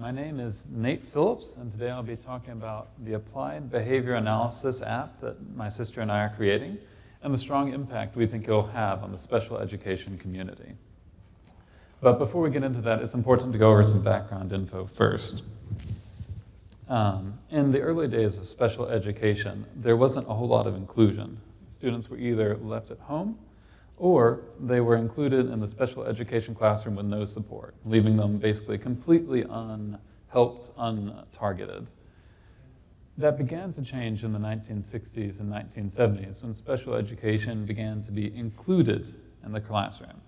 My name is Nate Phillips, and today I'll be talking about the applied behavior analysis app that my sister and I are creating, and the strong impact we think it will have on the special education community. But before we get into that, it's important to go over some background info first. In the early days of special education, there wasn't a whole lot of inclusion. Students were either left at home or they were included in the special education classroom with no support, leaving them basically completely unhelped, untargeted. That began to change in the 1960s and 1970s when special education began to be included in the classroom.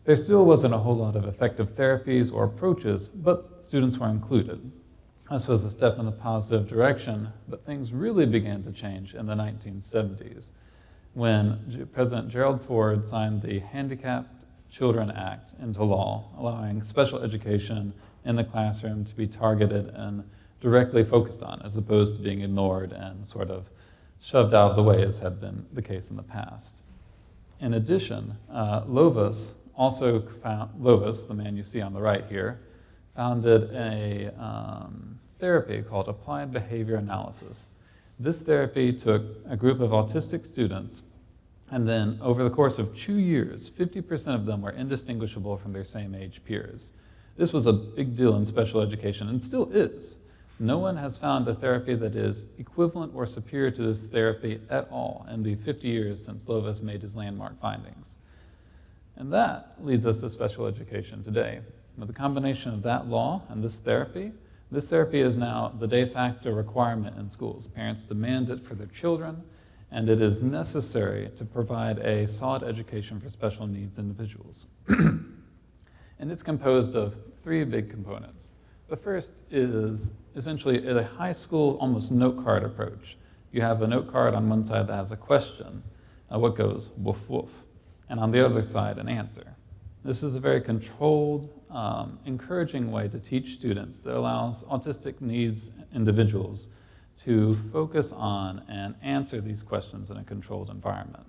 There still wasn't a whole lot of effective therapies or approaches, but students were included. This was a step in the positive direction, but things really began to change in the 1970s. When President Gerald Ford signed the Handicapped Children Act into law, allowing special education in the classroom to be targeted and directly focused on, as opposed to being ignored and sort of shoved out of the way, as had been the case in the past. In addition, Lovis, the man you see on the right here, founded a therapy called applied behavior analysis. This therapy took a group of autistic students, and then over the course of 2 years, 50% of them were indistinguishable from their same age peers. This was a big deal in special education, and still is. No one has found a therapy that is equivalent or superior to this therapy at all in the 50 years since Lovis made his landmark findings. And that leads us to special education today. With the combination of that law and this therapy is now the de facto requirement in schools. Parents demand it for their children, and it is necessary to provide a solid education for special needs individuals. And it's composed of three big components. The first is essentially a high school, almost note card approach. You have a note card on one side that has a question, what goes woof woof, and on the other side an answer. This is a very controlled, encouraging way to teach students that allows autistic needs individuals to focus on and answer these questions in a controlled environment,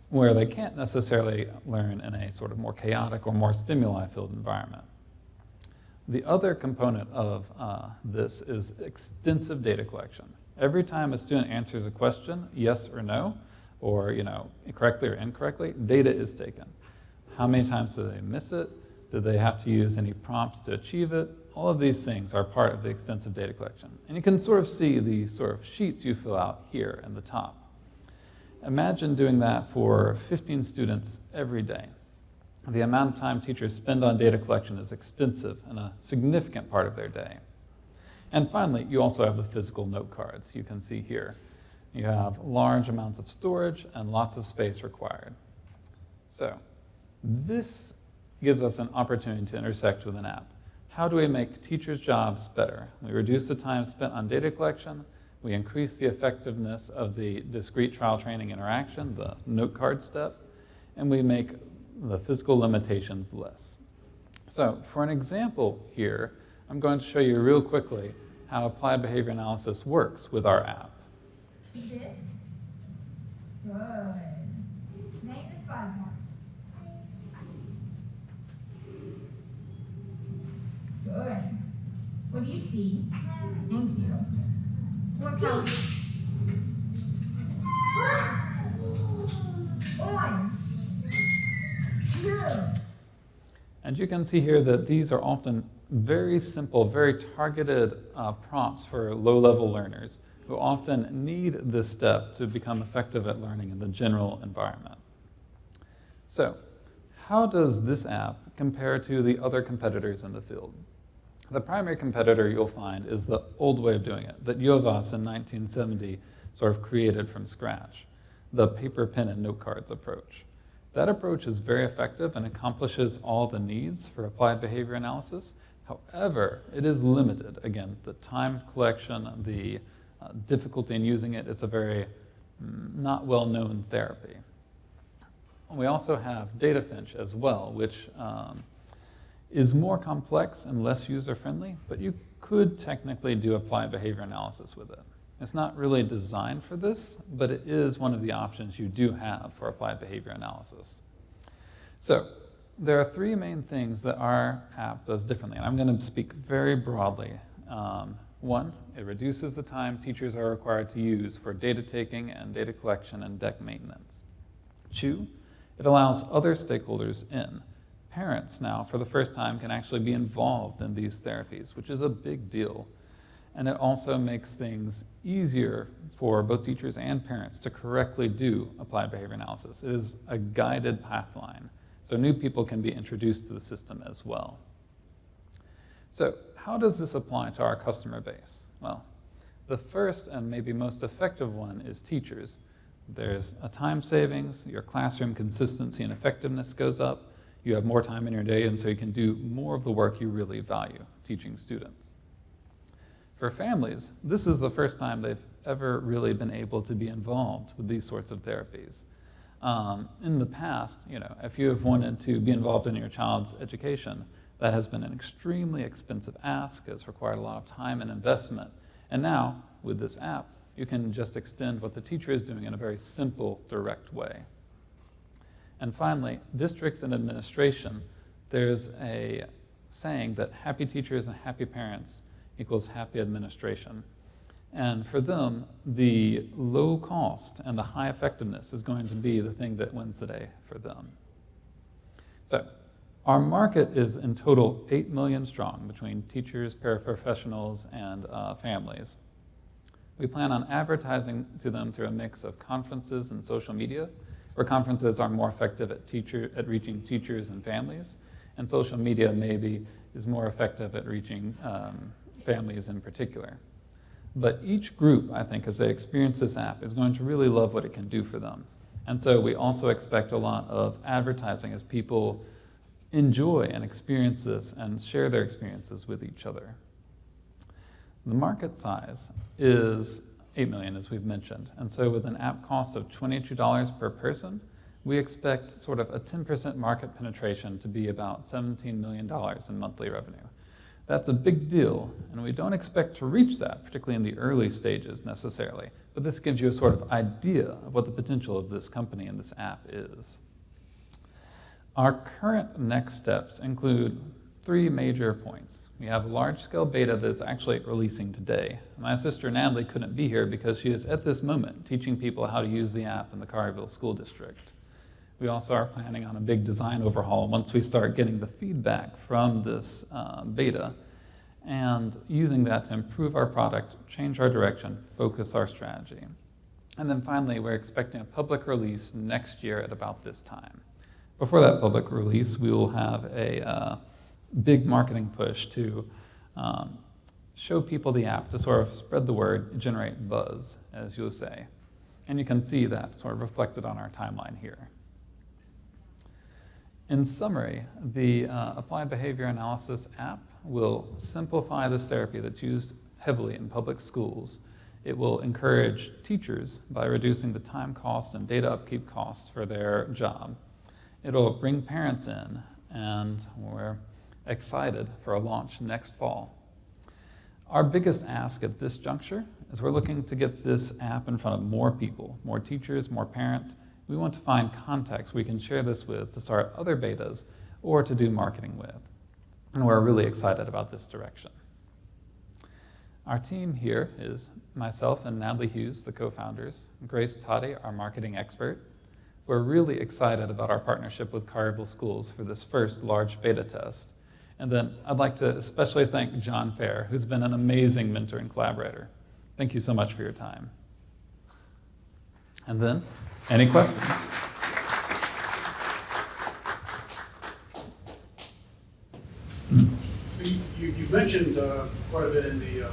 where they can't necessarily learn in a sort of more chaotic or more stimuli-filled environment. The other component of this is extensive data collection. Every time a student answers a question, yes or no, or correctly or incorrectly, data is taken. How many times do they miss it? Do they have to use any prompts to achieve it? All of these things are part of the extensive data collection. And you can sort of see the sort of sheets you fill out here in the top. Imagine doing that for 15 students every day. The amount of time teachers spend on data collection is extensive and a significant part of their day. And finally, you also have the physical note cards you can see here. You have large amounts of storage and lots of space required. So this gives us an opportunity to intersect with an app. How do we make teachers' jobs better? We reduce the time spent on data collection, we increase the effectiveness of the discrete trial training interaction, the note card step, and we make the physical limitations less. So for an example here, I'm going to show you real quickly how applied behavior analysis works with our app. This? Good. Name the spotted mark. Good. What do you see? Thank you. What color? Orange. Blue. And you can see here that these are often very simple, very targeted prompts for low-level learners who often need this step to become effective at learning in the general environment. So, how does this app compare to the other competitors in the field? The primary competitor you'll find is the old way of doing it, that Jovas in 1970 sort of created from scratch, the paper, pen, and note cards approach. That approach is very effective and accomplishes all the needs for applied behavior analysis. However, it is limited. Again, the time collection, the difficulty in using it, it's a very not well-known therapy. We also have DataFinch as well, which is more complex and less user-friendly, but you could technically do applied behavior analysis with it. It's not really designed for this, but it is one of the options you do have for applied behavior analysis. So there are three main things that our app does differently, and I'm going to speak very broadly. One, it reduces the time teachers are required to use for data taking and data collection and deck maintenance. Two, it allows other stakeholders in. Parents now, for the first time, can actually be involved in these therapies, which is a big deal. And it also makes things easier for both teachers and parents to correctly do applied behavior analysis. It is a guided pathline, so new people can be introduced to the system as well. So how does this apply to our customer base? Well, the first and maybe most effective one is teachers. There's a time savings, your classroom consistency and effectiveness goes up, you have more time in your day, and so you can do more of the work you really value, teaching students. For families, this is the first time they've ever really been able to be involved with these sorts of therapies. In the past, if you have wanted to be involved in your child's education, that has been an extremely expensive ask, it's required a lot of time and investment. And now, with this app, you can just extend what the teacher is doing in a very simple, direct way. And finally, districts and administration, there's a saying that happy teachers and happy parents equals happy administration. And for them, the low cost and the high effectiveness is going to be the thing that wins the day for them. So our market is in total 8 million strong between teachers, paraprofessionals, and families. We plan on advertising to them through a mix of conferences and social media, where conferences are more effective at reaching teachers and families, and social media maybe is more effective at reaching families in particular. But each group, I think, as they experience this app, is going to really love what it can do for them. And so we also expect a lot of advertising as people enjoy and experience this and share their experiences with each other. The market size is 8 million, as we've mentioned. And so with an app cost of $22 per person, we expect sort of a 10% market penetration to be about $17 million in monthly revenue. That's a big deal, and we don't expect to reach that, particularly in the early stages necessarily. But this gives you a sort of idea of what the potential of this company and this app is. Our current next steps include 3 major points. We have a large-scale beta that is actually releasing today. My sister Natalie couldn't be here because she is at this moment teaching people how to use the app in the Collierville School District. We also are planning on a big design overhaul once we start getting the feedback from this beta and using that to improve our product, change our direction, focus our strategy. And then finally, we're expecting a public release next year at about this time. Before that public release, we will have a big marketing push to show people the app, to sort of spread the word, generate buzz, as you'll say. And you can see that sort of reflected on our timeline here. In summary, the Applied Behavior Analysis app will simplify this therapy that's used heavily in public schools. It will encourage teachers by reducing the time costs and data upkeep costs for their job. It'll bring parents in, and we're excited for a launch next fall. Our biggest ask at this juncture is we're looking to get this app in front of more people, more teachers, more parents. We want to find contacts we can share this with to start other betas or to do marketing with. And we're really excited about this direction. Our team here is myself and Natalie Hughes, the co-founders, Grace Toddy, our marketing expert. We're really excited about our partnership with Collierville Schools for this first large beta test. And then I'd like to especially thank John Fair, who's been an amazing mentor and collaborator. Thank you so much for your time. And then, any questions? You mentioned quite a bit in the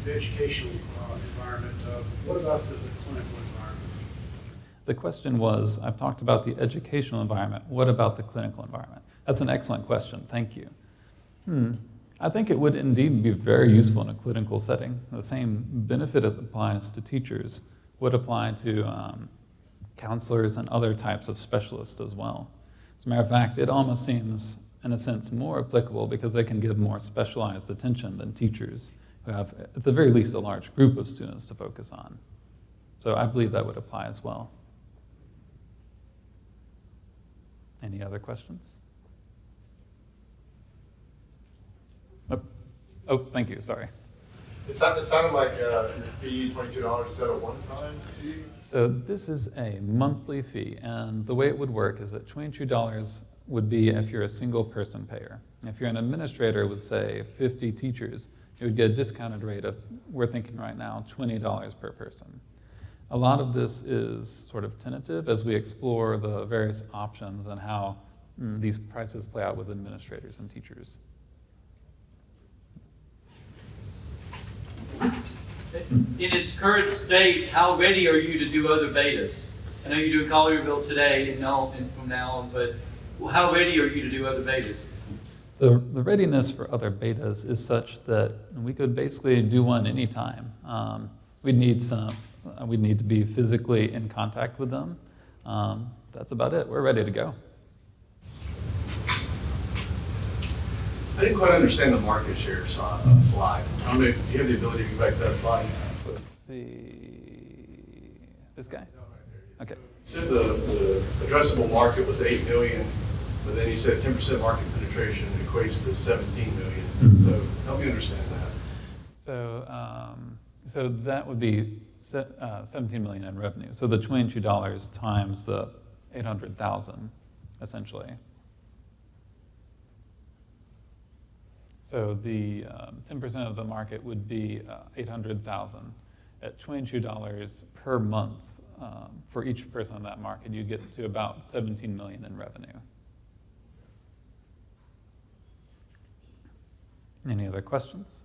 educational environment. What about the clinical environment? The question was, I've talked about the educational environment. What about the clinical environment? That's an excellent question. Thank you. I think it would indeed be very useful in a clinical setting. The same benefit as applies to teachers would apply to counselors and other types of specialists as well. As a matter of fact, it almost seems, in a sense, more applicable because they can give more specialized attention than teachers who have, at the very least, a large group of students to focus on. So I believe that would apply as well. Any other questions? Oh, thank you, sorry. It sounded like your fee, $22, is that a one-time fee? So this is a monthly fee, and the way it would work is that $22 would be if you're a single person payer. If you're an administrator with, say, 50 teachers, you would get a discounted rate of, we're thinking right now, $20 per person. A lot of this is sort of tentative as we explore the various options and how these prices play out with administrators and teachers. In its current state, how ready are you to do other betas? I know you're doing Collierville today and from now on, but how ready are you to do other betas? The readiness for other betas is such that we could basically do one anytime. We'd need to be physically in contact with them. That's about it. We're ready to go. I didn't quite understand the market share slide. I don't know if you have the ability to go back to that slide. So let's see. This guy? Okay. You said the addressable market was 8 million, but then you said 10% market penetration equates to 17 million. Mm-hmm. So help me understand that. So that would be 17 million in revenue. So the $22 times the 800,000, essentially. So the 10% of the market would be 800,000. At $22 per month for each person in that market, you get to about 17 million in revenue. Any other questions?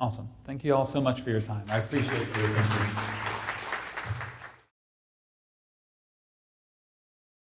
Awesome. Thank you all so much for your time. I appreciate your attention.